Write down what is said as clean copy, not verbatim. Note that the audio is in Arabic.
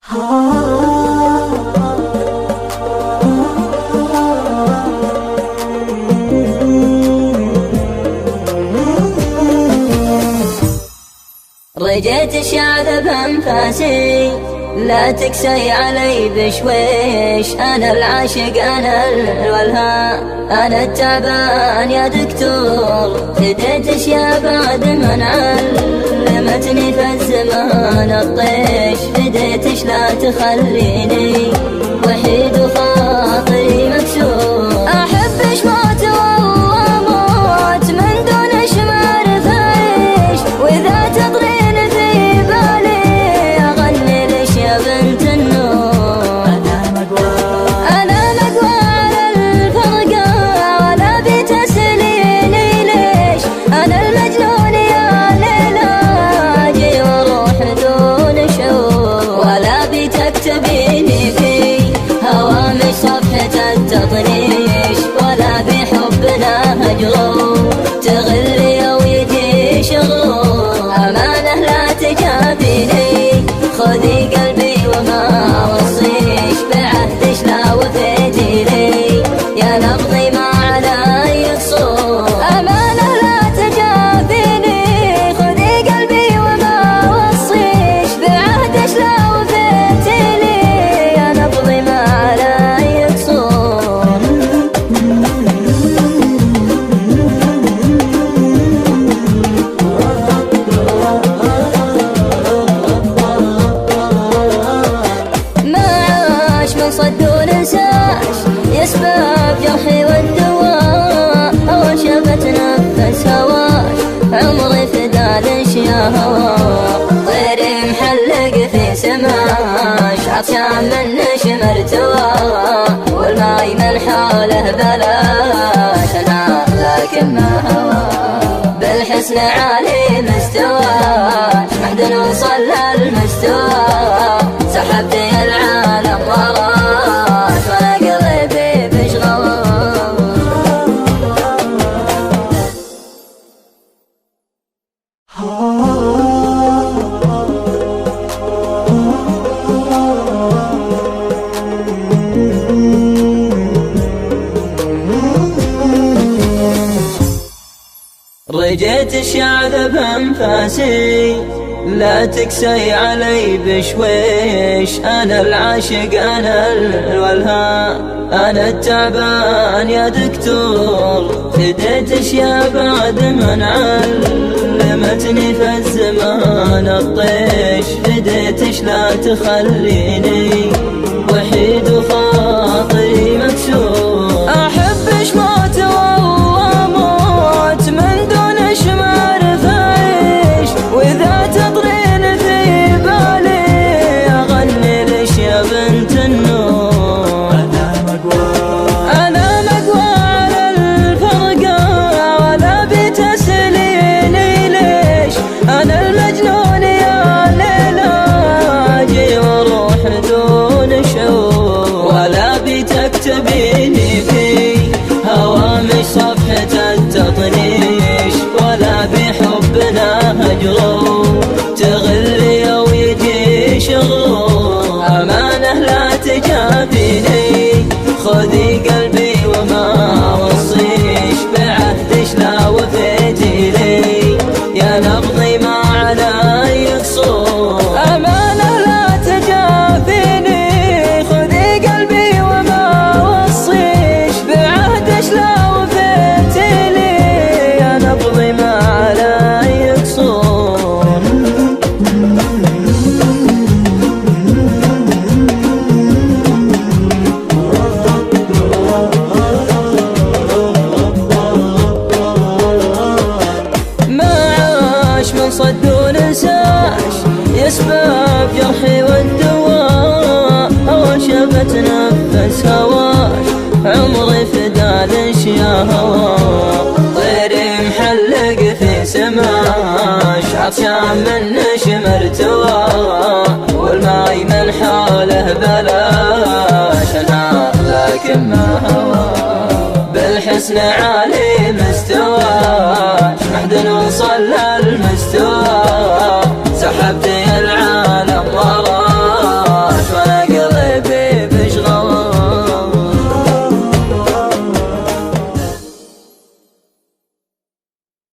رجيت الشعب بأنفاسي، لا تكسي علي بشويش. أنا العاشق أنا الولهان، أنا التعبان يا دكتور. فديتش يا بعد من علمتني في الزمان الطيش. فديتش لا تخليني وحيد وخاطري مكسور. أحبش موت والله موت من دونش معرف أعيش. وإذا تطرين في بالي أغني ليش يا بنت النور. أنا مقوى على الفرقة ولا بتسليني ليش. أنا المجنون يا ليلى أجي وأروح دون شعور. ولا بتكتبيني في هوامش صفحة التطنيش. ولا بحبنا هجرور تغلي أو يجي شغور. أمانة لا تجابيني خذي قلبي وما وصيش. بعهدش لا وفيتي لي يا نبضي ما علي قصور. أمانة لا تجابيني خذي قلبي وما وصيش. بعهدش لا وفيتي لي يا نبضي ما علي قصور. من صد ونساش يسبب جرحي والدواء. أول شفت نفس هواش عمري فدالش يا هوا. طيري محلق في سماش عطشان من نشم ارتوى. والماي من حوله بلاش أنا لكن ما هوا. بالحسن عالي مستواش محد نوصل للمستوى. سحبتي العالم وراش وانا قلبي بشغل. رجيت الشعب بأنفاسي، لا تكسي علي بشويش. أنا العاشق أنا الولهان، أنا التعبان يا دكتور. فديتش يا بعد من علمتني في الزمان الطيش. فديتش لا تخليني وحيد وخاطري مكسور. أحبش موت والله موت من دونش معرف أعيش. وإذا تطرين في بالي أغني ليش يا بنت النور. أنا مقوى على الفرقة ولا بتسليني ليش. أنا المجنون يا ليلى أجي وأروح دون شعور. ولا بتكتبيني في هوامش صفحة التطنيش. ولا بحبنا هجرور تغلي أو يجي شغور. أمانة لا تجابيني خذي قلبي وما وصيش. بعهدش لا وفيتي لي يا نبضي ما علي قصور. أمانة لا تجابيني خذي قلبي وما وصيش. بعهدش لا وفيتي لي يا نبضي ما علي قصور. من صد ونساش يسبب جرحي والدواء. أول شفت نفس هواش عمري فدالش يا هوا. طيري محلق في سماش عطشان من نشم ارتوى.